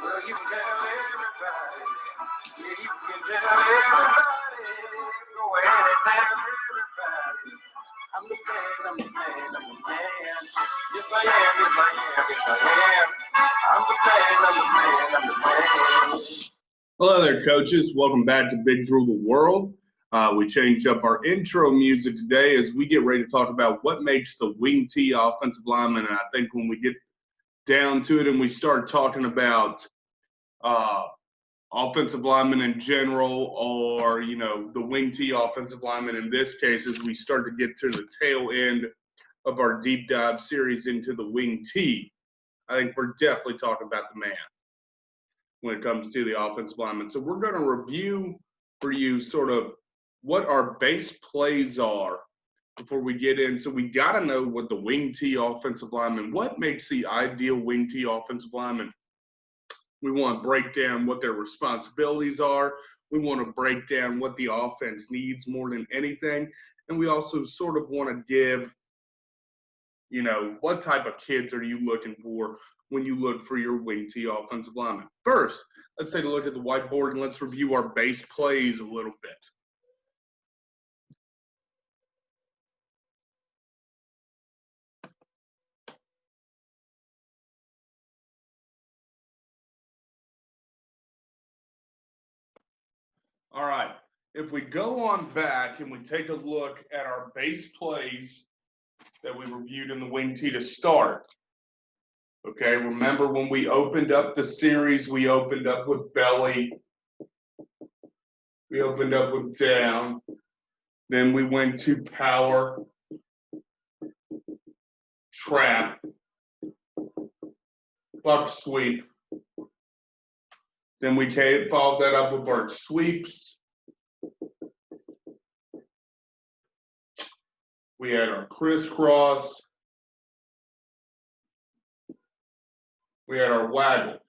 Well, you can tell everybody. Yeah, you can tell everybody. Go ahead and tell everybody. I'm the man, I'm the man, I'm the man. Yes, I am, yes, I am, yes, I am. I'm the man, I'm the man, I'm the man. Hello there, coaches. Welcome back to Big Drool the World. We changed up our intro music today as we get ready to talk about what makes the Wing-T Offensive Lineman. And I think when we get down to it and we start talking about offensive linemen in general, or, you know, the Wing-T Offensive Lineman in this case, as we start to get to the tail end of our deep dive series into the Wing-T, I think we're definitely talking about the man when it comes to the offensive lineman. So we're going to review for you sort of what our base plays are before we get in. So we got to know what the Wing-T offensive lineman, what makes the ideal Wing-T offensive lineman. We want to break down what their responsibilities are. We want to break down what the offense needs more than anything. And we also sort of want to give, you know, what type of kids are you looking for when you look for your Wing-T offensive lineman. First, let's take a look at the whiteboard and let's review our base plays a little bit. All right, if we go on back and we take a look at our base plays that we reviewed in the Wing-T to start, okay, remember when we opened up the series, we opened up with belly, we opened up with down, then we went to power, trap, buck sweep. Then we followed that up with our sweeps. We had our crisscross. We had our waggle.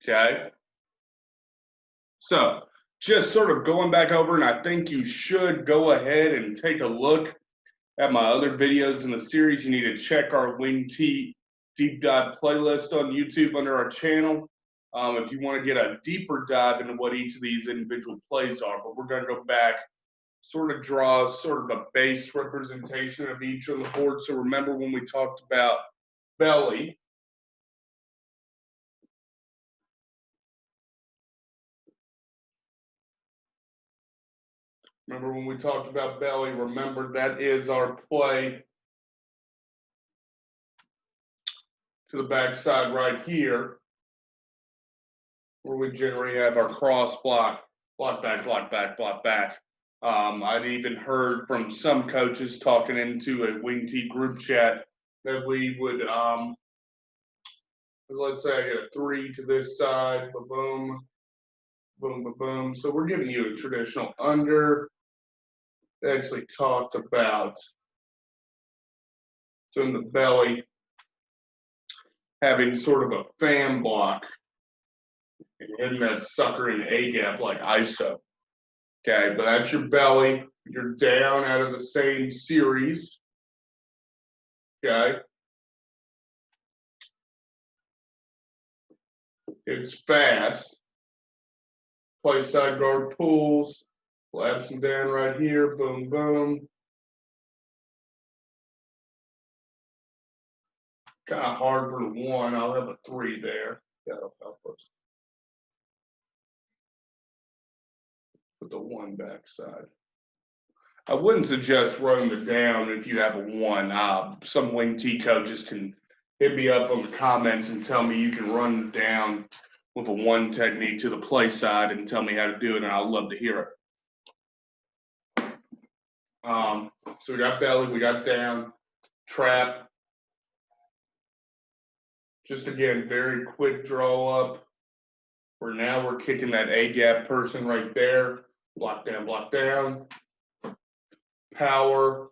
Okay? So just sort of going back over, and I think you should go ahead and take a look at my other videos in the series. You need to check our Wing-T deep dive playlist on YouTube under our channel if you want to get a deeper dive into what each of these individual plays are. But we're going to go back, sort of draw sort of a base representation of each on the board. So remember when we talked about belly, remember that is our play to the backside right here, where we generally have our cross block, block back, block back, block back. I've even heard from some coaches talking into a Wing-T group chat that we would, let's say I get a 3 to this side, boom, boom, boom, boom. So we're giving you a traditional under. They actually talked about, so in the belly, having sort of a fan block and hitting that sucker in A gap like ISO. Okay, but that's your belly. You're down out of the same series. Okay. It's fast. Play side guard pulls. Collapse them down right here. Boom, boom. Kind of hard for the 1. I'll have a 3 there. That'll help us. Put the 1 backside. I wouldn't suggest running the down if you have a 1. Some Wing-T coaches can hit me up on the comments and tell me you can run down with a 1 technique to the play side and tell me how to do it, and I'd love to hear it. So we got belly, we got down, trap. Just again, very quick draw up. Where now we're kicking that A gap person right there. Block down, block down. Power.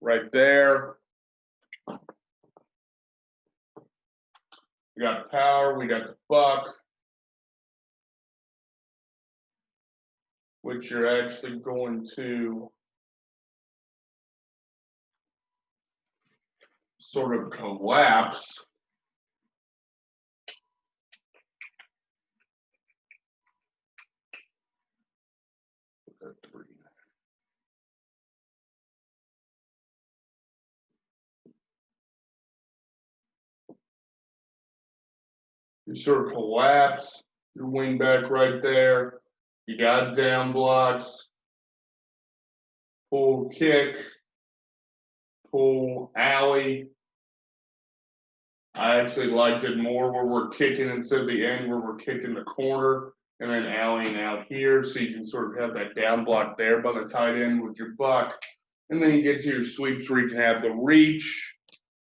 Right there. We got power, we got the buck, which you're actually going to sort of collapse. You sort of collapse your wing back right there. You got down blocks, pull kick, pull alley. I actually liked it more where we're kicking instead of the end, where we're kicking the corner and then alleying out here. So you can sort of have that down block there by the tight end with your buck. And then you get to your sweeps where you can have the reach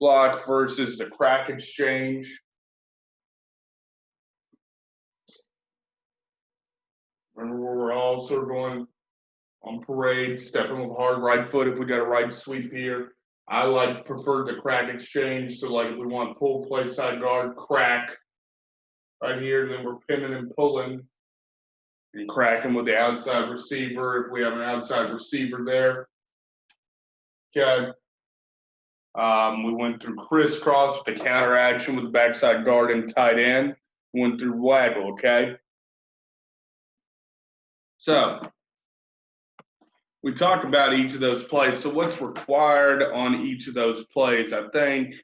block versus the crack exchange. Remember where we're all sort of going on parade, stepping with hard right foot if we got a right sweep here. I preferred the crack exchange. So like if we want pull, play side guard, crack right here, then we're pinning and pulling and cracking with the outside receiver if we have an outside receiver there. Okay. We went through crisscross with the counter action with the backside guard and tight end. We went through waggle, okay? So we talked about each of those plays. So what's required on each of those plays? I think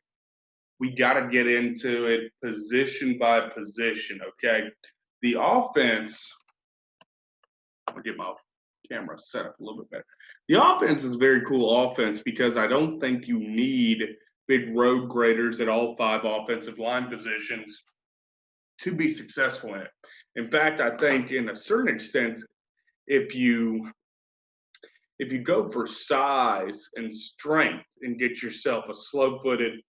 we got to get into it position by position, okay? The offense, I'll get my camera set up a little bit better. The offense is a very cool offense because I don't think you need big road graders at all 5 offensive line positions to be successful in it. In fact, I think in a certain extent, if you go for size and strength and get yourself a slow-footed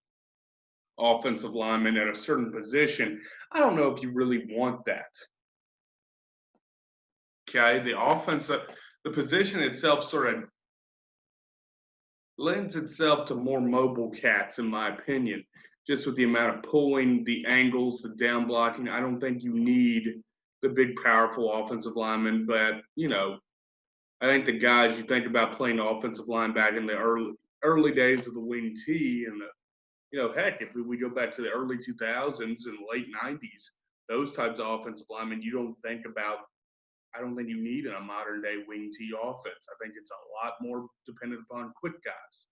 offensive lineman at a certain position, I don't know if you really want that. Okay, the position itself sort of lends itself to more mobile cats, in my opinion, just with the amount of pulling, the angles, the down blocking. I don't think you need the big, powerful offensive lineman, but, you know, I think the guys you think about playing offensive line back in the early days of the Wing-T and heck, if we go back to the early 2000s and late 90s, those types of offensive linemen, I don't think you need in a modern day Wing-T offense. I think it's a lot more dependent upon quick guys.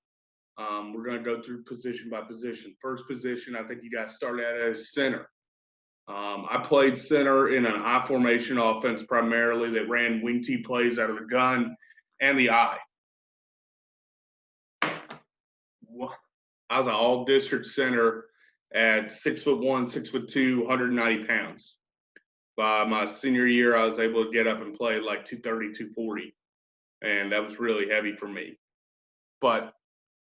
We're going to go through position by position. First position, I think you got to start at as center. I played center in an I formation offense primarily that ran Wing-T plays out of the gun and the I. I was an all-district center at 6'1", 6'2", 190 pounds. By my senior year, I was able to get up and play like 230, 240, and that was really heavy for me. But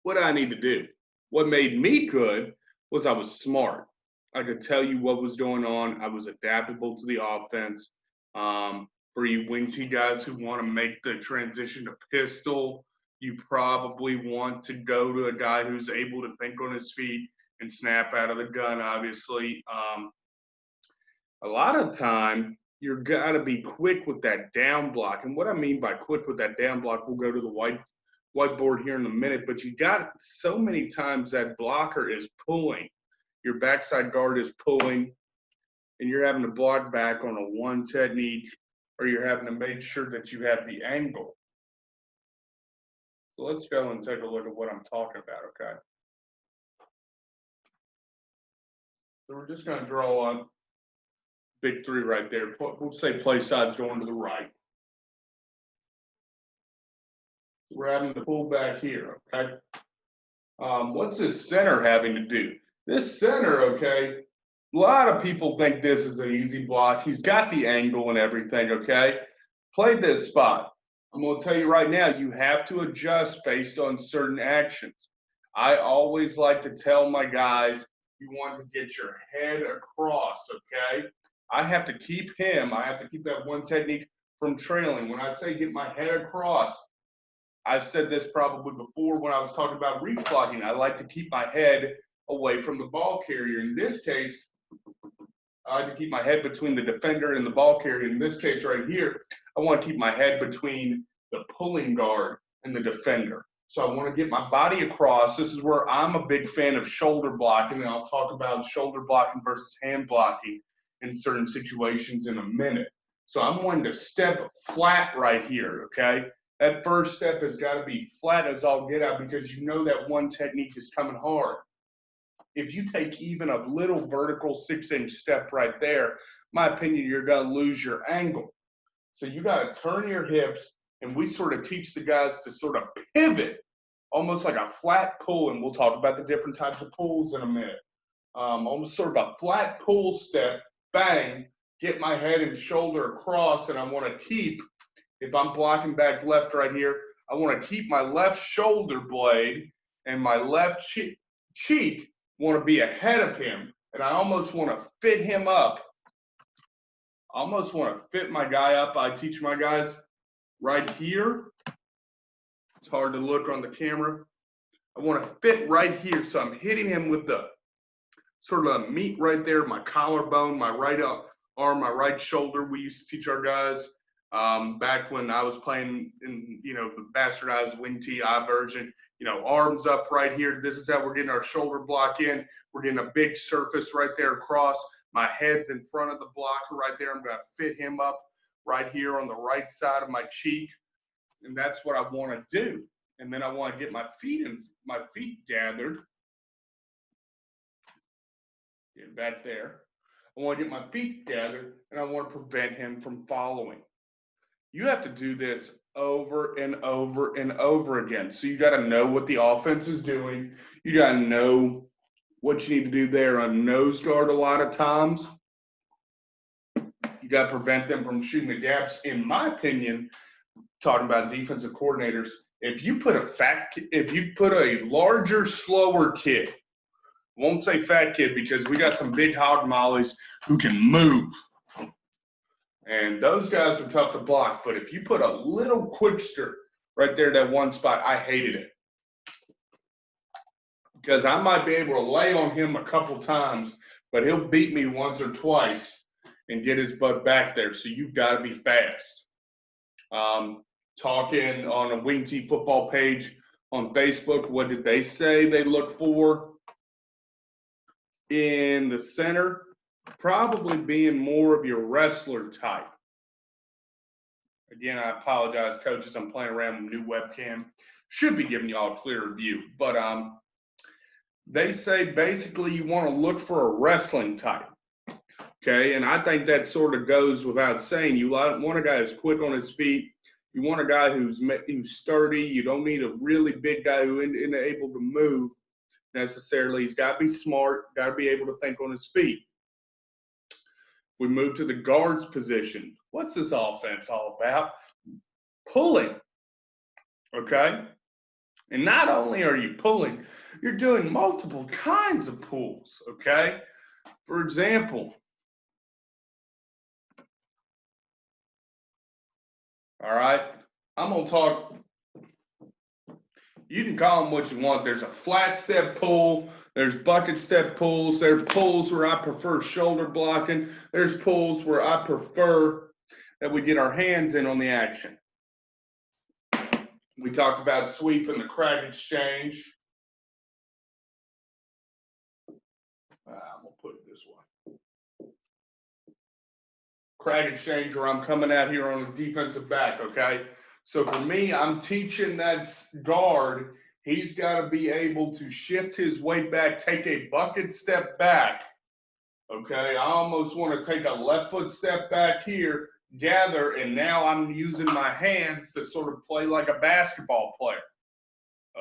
what did I need to do? What made me good was I was smart. I could tell you what was going on. I was adaptable to the offense. For you Wing-T guys who want to make the transition to pistol, you probably want to go to a guy who's able to think on his feet and snap out of the gun, obviously. A lot of time, you're got to be quick with that down block. And what I mean by quick with that down block, we'll go to the whiteboard here in a minute, but you got so many times that blocker is pulling. Your backside guard is pulling, and you're having to block back on a one technique, or you're having to make sure that you have the angle. So let's go and take a look at what I'm talking about, okay? So we're just going to draw on big 3 right there. We'll say play side's going to the right. We're having to pull back here, okay? What's this center having to do? This center, okay, a lot of people think this is an easy block. He's got the angle and everything, okay? Play this spot. I'm going to tell you right now, you have to adjust based on certain actions. I always like to tell my guys, you want to get your head across, okay? I have to keep that one technique from trailing. When I say get my head across, I've said this probably before when I was talking about reach blocking. I like to keep my head away from the ball carrier. In this case, I like to keep my head between the defender and the ball carrier. In this case right here, I want to keep my head between the pulling guard and the defender. So I want to get my body across. This is where I'm a big fan of shoulder blocking, and I'll talk about shoulder blocking versus hand blocking in certain situations in a minute. So I'm wanting to step flat right here, okay? That first step has got to be flat as all get out because you know that one technique is coming hard. If you take even a little vertical 6-inch step right there, my opinion, you're going to lose your angle. So you got to turn your hips, and we sort of teach the guys to sort of pivot, almost like a flat pull, and we'll talk about the different types of pulls in a minute. Almost sort of a flat pull step, bang, get my head and shoulder across, and I want to keep, if I'm blocking back left right here, I want to keep my left shoulder blade and my left cheek want to be ahead of him, and I almost want to fit him up. I almost want to fit my guy up. I teach my guys right here. It's hard to look on the camera. I want to fit right here, so I'm hitting him with the sort of meat right there, my collarbone, my right arm, my right shoulder. We used to teach our guys back when I was playing in, the bastardized Wing-T version. Arms up right here. This is how we're getting our shoulder block in. We're getting a big surface right there across. My head's in front of the blocker right there. I'm going to fit him up right here on the right side of my cheek. And that's what I want to do. And then I want to get my feet gathered. Get back there. I want to get my feet gathered, and I want to prevent him from following. You have to do this over and over and over again. So you got to know what the offense is doing. You got to know what you need to do there on nose guard a lot of times. You got to prevent them from shooting the gaps. In my opinion, talking about defensive coordinators, if you put a larger, slower kid, won't say fat kid because we got some big hog mollies who can move. And those guys are tough to block. But if you put a little quickster right there, that one spot, I hated it. Because I might be able to lay on him a couple times, but he'll beat me once or twice and get his butt back there. So you've got to be fast. Talking on a Wing-T football page on Facebook, what did they say they look for in the center? Probably being more of your wrestler type. Again, I apologize, coaches. I'm playing around with a new webcam. Should be giving you all a clearer view. But they say basically you want to look for a wrestling type. Okay, and I think that sort of goes without saying. You want a guy who's quick on his feet. You want a guy who's sturdy. You don't need a really big guy who isn't able to move necessarily. He's got to be smart, got to be able to think on his feet. We move to the guards position. What's this offense all about? Pulling, okay? And not only are you pulling, you're doing multiple kinds of pulls, okay? For example, all right, I'm going to talk, you can call them what you want. There's a flat step pull. There's bucket step pulls. There's pulls where I prefer shoulder blocking. There's pulls where I prefer that we get our hands in on the action. We talked about sweep and the crack exchange. I'm going to put it this way. Crack exchange where I'm coming out here on the defensive back, okay? So for me, I'm teaching that guard, he's got to be able to shift his weight back, take a bucket step back, okay? I almost want to take a left foot step back here, gather, and now I'm using my hands to sort of play like a basketball player,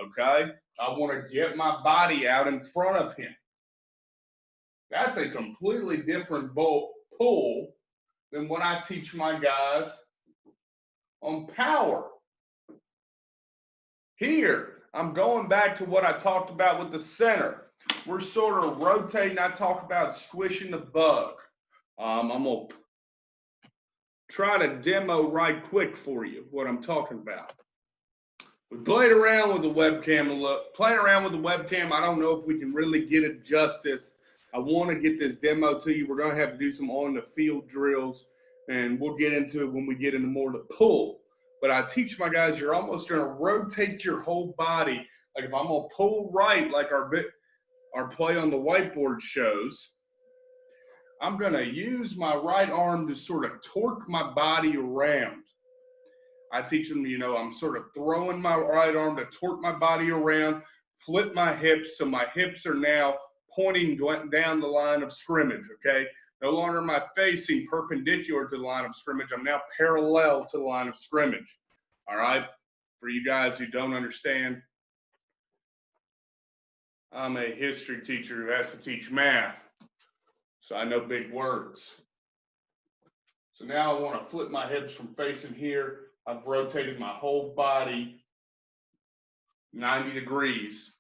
okay? I want to get my body out in front of him. That's a completely different pull than what I teach my guys on power. Here, I'm going back to what I talked about with the center. We're sort of rotating. I talk about squishing the bug. I'm going to try to demo right quick for you what I'm talking about. We played around with the webcam. Playing around with the webcam, I don't know if we can really get it justice I want to get this demo to you. We're going to have to do some on the field drills, and we'll get into it when we get into more to pull. But I teach my guys, you're almost going to rotate your whole body. Like if I'm going to pull right, like our play on the whiteboard shows, I'm going to use my right arm to sort of torque my body around. I teach them, you know, I'm sort of throwing my right arm to torque my body around, flip my hips, so my hips are now pointing down the line of scrimmage, okay? No longer am I facing perpendicular to the line of scrimmage. I'm now parallel to the line of scrimmage, all right? For you guys who don't understand, I'm a history teacher who has to teach math, so I know big words. So now I want to flip my hips from facing here. I've rotated my whole body 90 degrees.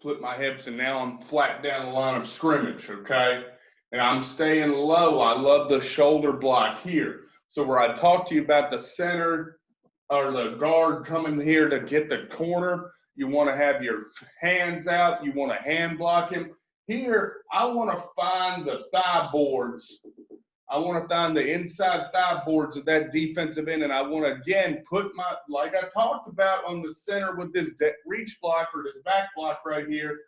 Flip my hips, and now I'm flat down the line of scrimmage, okay? And I'm staying low. I love the shoulder block here. So where I talk to you about the center or the guard coming here to get the corner, you want to have your hands out. You want to hand block him. Here, I want to find the thigh boards. I want to find the inside thigh boards of that defensive end, and I want to, again, put my, like I talked about on the center with this reach block or this back block right here,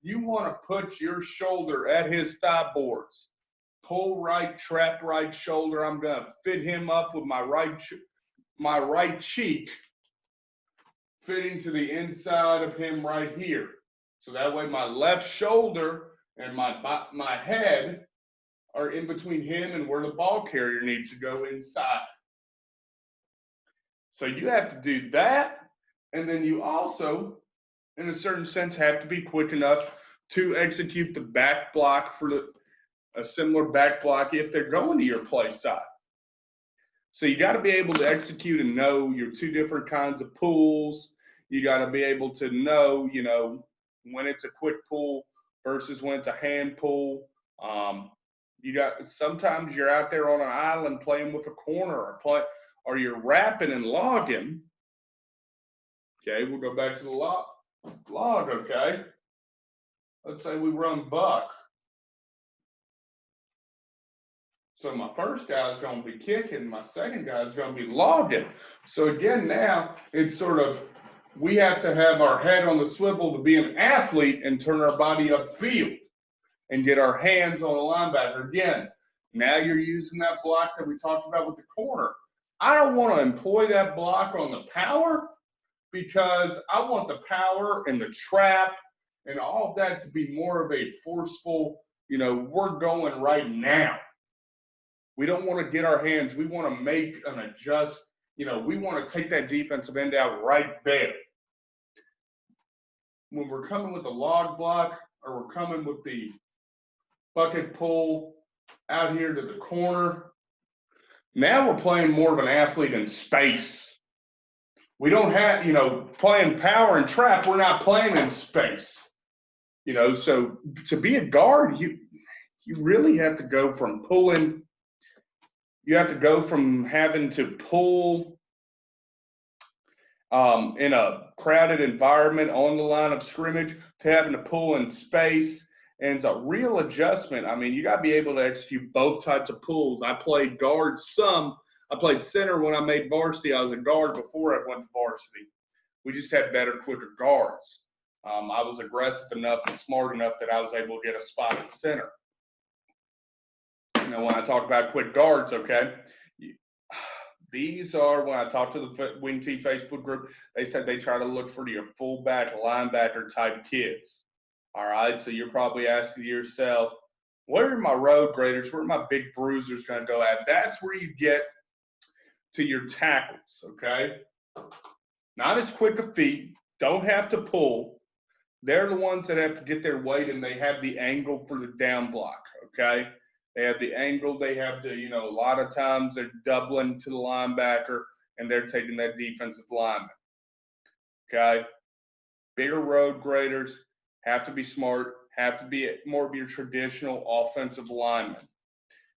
you want to put your shoulder at his thigh boards. Pull right, trap right shoulder. I'm going to fit him up with my right cheek fitting to the inside of him right here. So that way my left shoulder and my head are in between him and where the ball carrier needs to go inside. So you have to do that, and then you also, in a certain sense, have to be quick enough to execute the back block for a similar back block if they're going to your play side. So you got to be able to execute and know your two different kinds of pulls. You got to be able to know, you know, when it's a quick pull versus when it's a hand pull. Sometimes you're out there on an island playing with a corner or you're wrapping and logging. Okay, we'll go back to the log, okay? Let's say we run buck. So my first guy is going to be kicking, my second guy is going to be logging. So again, now it's sort of, we have to have our head on the swivel to be an athlete and turn our body upfield and get our hands on the linebacker. Again, now you're using that block that we talked about with the corner. I don't want to employ that block on the power because I want the power and the trap and all of that to be more of a forceful, you know, we're going right now. We don't want to get our hands. We want to make an adjust. You know, we want to take that defensive end out right there. When we're coming with the log block or we're coming with the bucket pull out here to the corner, now we're playing more of an athlete in space. We don't have, you know, playing power and trap, we're not playing in space. You know, so to be a guard, you really have to go from pulling. You have to go from having to pull in a crowded environment on the line of scrimmage to having to pull in space. And it's a real adjustment. I mean, you got to be able to execute both types of pulls. I played guard some. I played center when I made varsity. I was a guard before I went to varsity. We just had better, quicker guards. I was aggressive enough and smart enough that I was able to get a spot at center. You know, when I talk about quick guards, okay, these are, when I talk to the Wing-T Facebook group, they said they try to look for your fullback, linebacker type kids. All right, so you're probably asking yourself, where are my road graders? Where are my big bruisers going to go at? That's where you get to your tackles, okay? Not as quick a feet, don't have to pull. They're the ones that have to get their weight, and they have the angle for the down block, okay? They have the angle, they have to, you know, a lot of times they're doubling to the linebacker, and they're taking that defensive lineman, okay? Bigger road graders have to be smart, have to be more of your traditional offensive lineman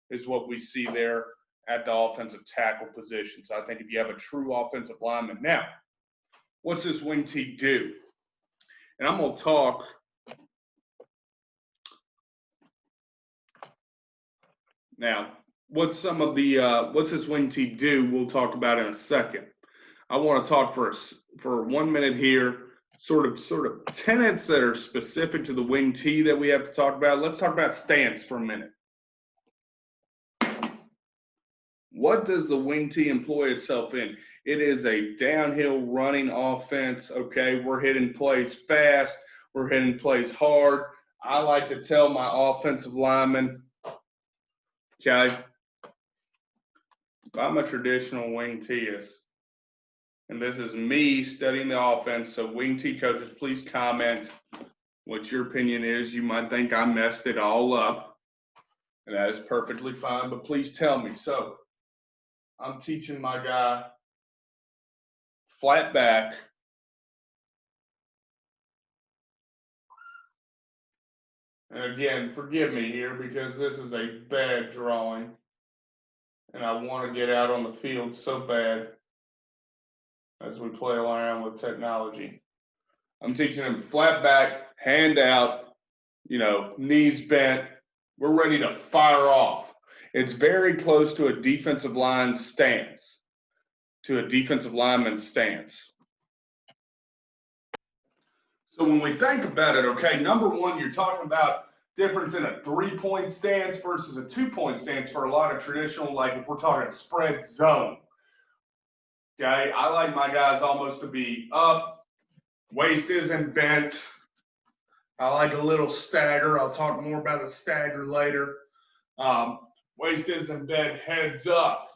is what we see there at the offensive tackle position. So I think if you have a true offensive lineman. Now, what's this Wing-T do? And I'm going to talk Now, what's some of the what's this Wing-T do? We'll talk about in a second. I want to talk for 1 minute here, sort of tenets that are specific to the Wing-T that we have to talk about. Let's talk about stance for a minute. What does the Wing-T employ itself in? It is a downhill running offense, okay? We're hitting plays fast. We're hitting plays hard. I like to tell my offensive linemen, okay, I'm a traditional Wing-Tist, and this is me studying the offense. So Wing-T coaches, please comment what your opinion is. You might think I messed it all up, and that is perfectly fine, but please tell me. So I'm teaching my guy flat back, and again, forgive me here because this is a bad drawing, and I want to get out on the field so bad as we play around with technology. I'm teaching him flat back, hand out, knees bent. We're ready to fire off. It's very close to a defensive line stance, to a defensive lineman stance. So when we think about it, okay, number one, you're talking about difference in a 3-point stance versus a 2-point stance for a lot of traditional, like if we're talking spread zone. Okay, I like my guys almost to be up, waist isn't bent. I like a little stagger. I'll talk more about the stagger later. Waist isn't bent, heads up.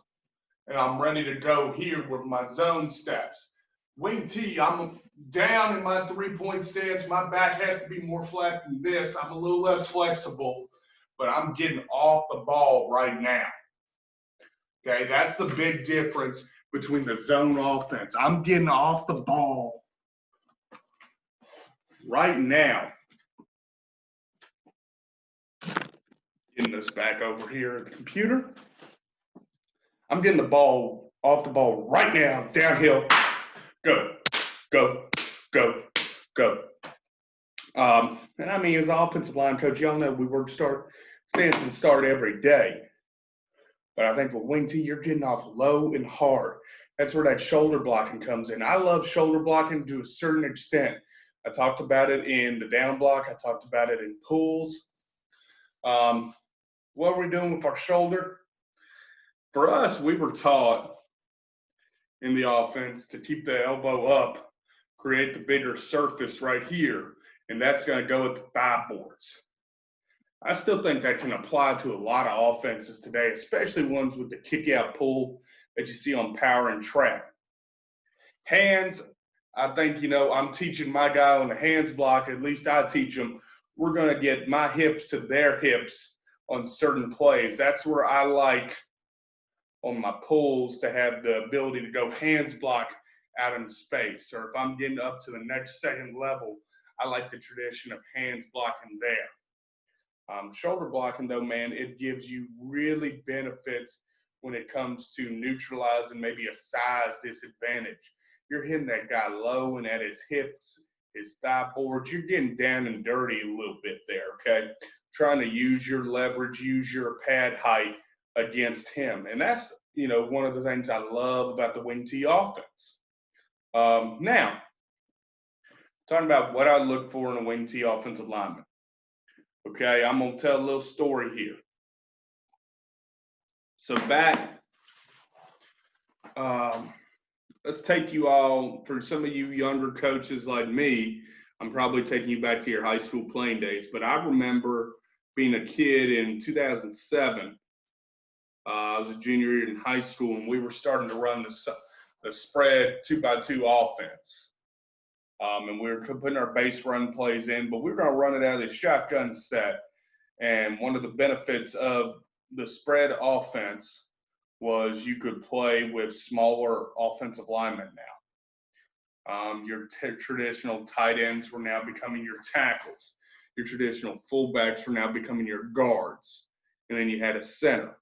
And I'm ready to go here with my zone steps. Wing-T, I'm down in my 3-point stance. My back has to be more flat than this. I'm a little less flexible, but I'm getting off the ball right now. Okay, that's the big difference between the zone offense. I'm getting off the ball right now. Getting this back over here at the computer. I'm getting the ball off the ball right now, downhill. Go, go, go, go. And I mean, as an offensive line coach, y'all know we work stance and start every day. But I think with Wing-T, you're getting off low and hard. That's where that shoulder blocking comes in. I love shoulder blocking to a certain extent. I talked about it in the down block. I talked about it in pulls. What are we doing with our shoulder? For us, we were taught in the offense to keep the elbow up, create the bigger surface right here, and that's going to go at the thigh boards. I still think that can apply to a lot of offenses today, especially ones with the kick-out pull that you see on power and trap. Hands, I think, I'm teaching my guy on the hands block, at least I teach them, we're going to get my hips to their hips on certain plays. That's where I like on my pulls to have the ability to go hands block out in space. Or if I'm getting up to the next second level, I like the tradition of hands blocking there. Shoulder blocking, though, man, it gives you really benefits when it comes to neutralizing maybe a size disadvantage. You're hitting that guy low and at his hips, his thigh boards. You're getting down and dirty a little bit there, okay? Trying to use your leverage, use your pad height against him. And that's, one of the things I love about the Wing-T offense. Now, talking about what I look for in a Wing-T offensive lineman. Okay, I'm going to tell a little story here. So back, let's take you all, for some of you younger coaches like me, I'm probably taking you back to your high school playing days. But I remember being a kid in 2007. I was a junior in high school, and we were starting to run the spread 2x2 offense. And we were putting our base run plays in, but we were going to run it out of the shotgun set. And one of the benefits of the spread offense was you could play with smaller offensive linemen now. Your traditional tight ends were now becoming your tackles. Your traditional fullbacks were now becoming your guards. And then you had a center.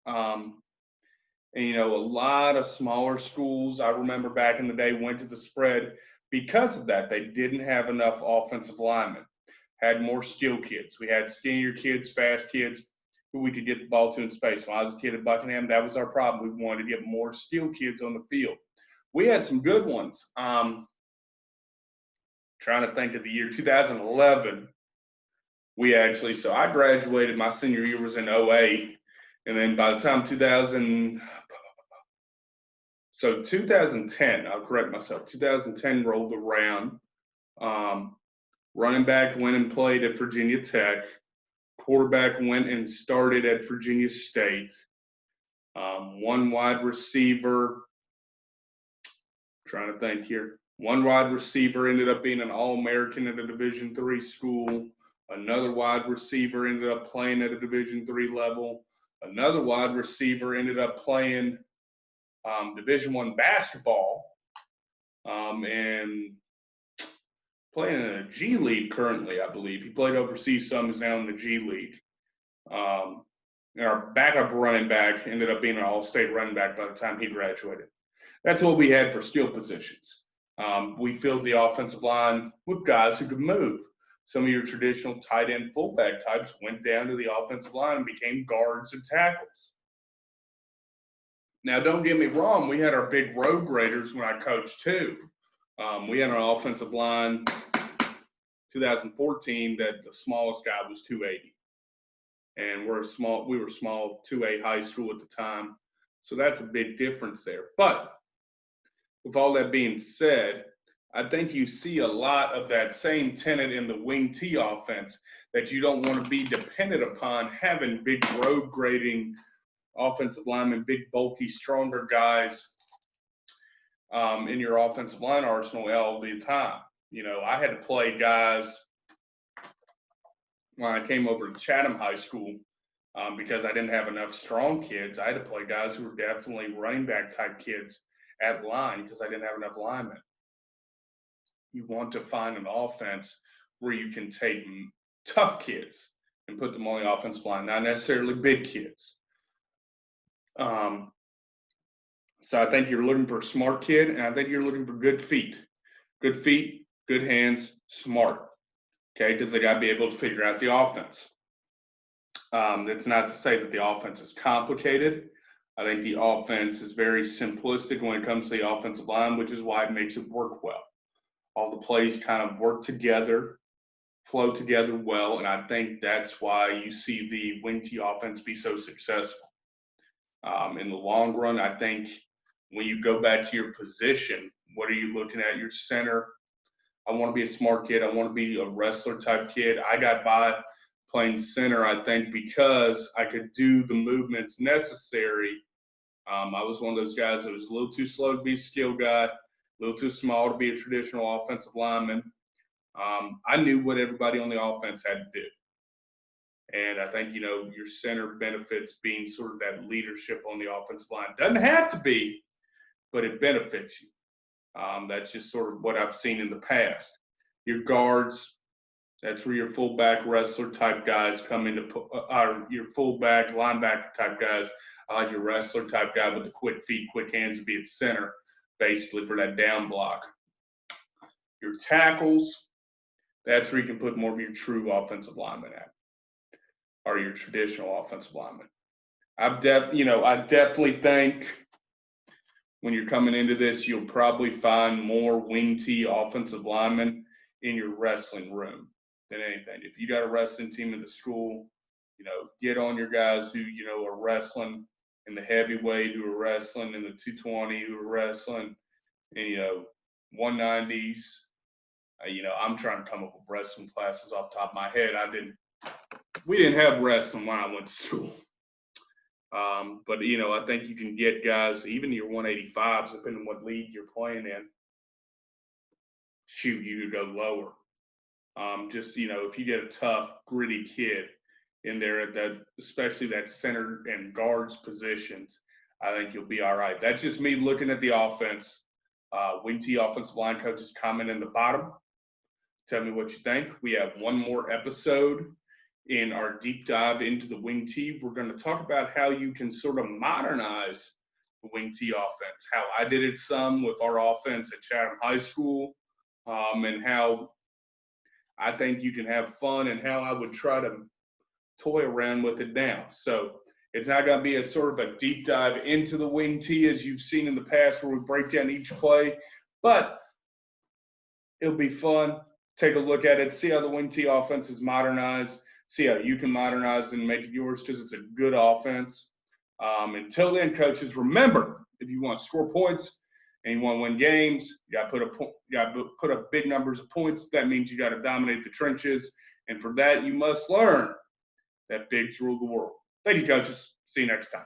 And, a lot of smaller schools, I remember back in the day, went to the spread. Because of that, they didn't have enough offensive linemen, had more skill kids. We had skinnier kids, fast kids, who we could get the ball to in space. When I was a kid at Buckingham, that was our problem. We wanted to get more skilled kids on the field. We had some good ones. Trying to think of the year 2011. So I graduated, my senior year was in 08. And then by the time 2010, I'll correct myself, 2010 rolled around. Running back went and played at Virginia Tech. Quarterback went and started at Virginia State. One wide receiver, trying to think here. One wide receiver ended up being an All-American at a Division III school. Another wide receiver ended up playing at a Division III level. Another wide receiver ended up playing Division I basketball and playing in a G League currently, I believe. He played overseas some, is now in the G League. Our backup running back ended up being an all-state running back by the time he graduated. That's what we had for skill positions. We filled the offensive line with guys who could move. Some of your traditional tight end fullback types went down to the offensive line and became guards and tackles. Now, don't get me wrong, we had our big road graders when I coached too. We had an offensive line 2014 that the smallest guy was 280. And we were small 2A high school at the time. So that's a big difference there. But with all that being said, I think you see a lot of that same tenet in the Wing-T offense, that you don't want to be dependent upon having big road grading offensive linemen, big, bulky, stronger guys in your offensive line arsenal all the time. You know, I had to play guys when I came over to Chatham High School because I didn't have enough strong kids. I had to play guys who were definitely running back type kids at line because I didn't have enough linemen. You want to find an offense where you can take tough kids and put them on the offensive line, not necessarily big kids. So I think you're looking for a smart kid, and I think you're looking for good feet. Good feet, good hands, smart. Okay, because they got to be able to figure out the offense. That's not to say that the offense is complicated. I think the offense is very simplistic when it comes to the offensive line, which is why it makes it work well. All the plays kind of work together, flow together well, and I think that's why you see the Wing-T offense be so successful. In the long run, I think when you go back to your position, what are you looking at? Your center. I want to be a smart kid. I want to be a wrestler type kid. I got by playing center, I think, because I could do the movements necessary. I was one of those guys that was a little too slow to be a skill guy, a little too small to be a traditional offensive lineman. I knew what everybody on the offense had to do. And I think, you know, your center benefits being sort of that leadership on the offensive line. Doesn't have to be, but it benefits you. That's just sort of what I've seen in the past. Your guards, that's where your fullback wrestler type guys come into, your fullback linebacker type guys. I like your wrestler type guy with the quick feet, quick hands to be at center, basically for that down block. Your tackles, that's where you can put more of your true offensive linemen at, or your traditional offensive linemen. I definitely think when you're coming into this, you'll probably find more Wing-T offensive linemen in your wrestling room than anything. If you got a wrestling team in the school, you know, get on your guys who, you know, are wrestling in the heavyweight, who are wrestling in the 220, who are wrestling in, you know, 190s. You know, I'm trying to come up with wrestling classes off the top of my head. We didn't have wrestling when I went to school. But, you know, I think you can get guys, even your 185s, depending on what league you're playing in, shoot, you could go lower. Just, you know, if you get a tough, gritty kid in there at that, especially that center and guards positions, I think you'll be all right. That's just me looking at the offense. Wing-T offensive line coaches, comment in the bottom. Tell me what you think. We have one more episode in our deep dive into the Wing-T. We're going to talk about how you can sort of modernize the Wing-T offense, how I did it some with our offense at Chatham High School, and how I think you can have fun, and how I would try to toy around with it now. So it's not going to be a sort of a deep dive into the Wing-T as you've seen in the past where we break down each play, but it'll be fun. Take a look at it, see how the Wing-T offense is modernized, see how you can modernize and make it yours because it's a good offense. Until then, coaches, remember, if you want to score points and you want to win games, you got to put up big numbers of points. That means you got to dominate the trenches. And for that, you must learn that bigs rule the world. Thank you, coaches. See you next time.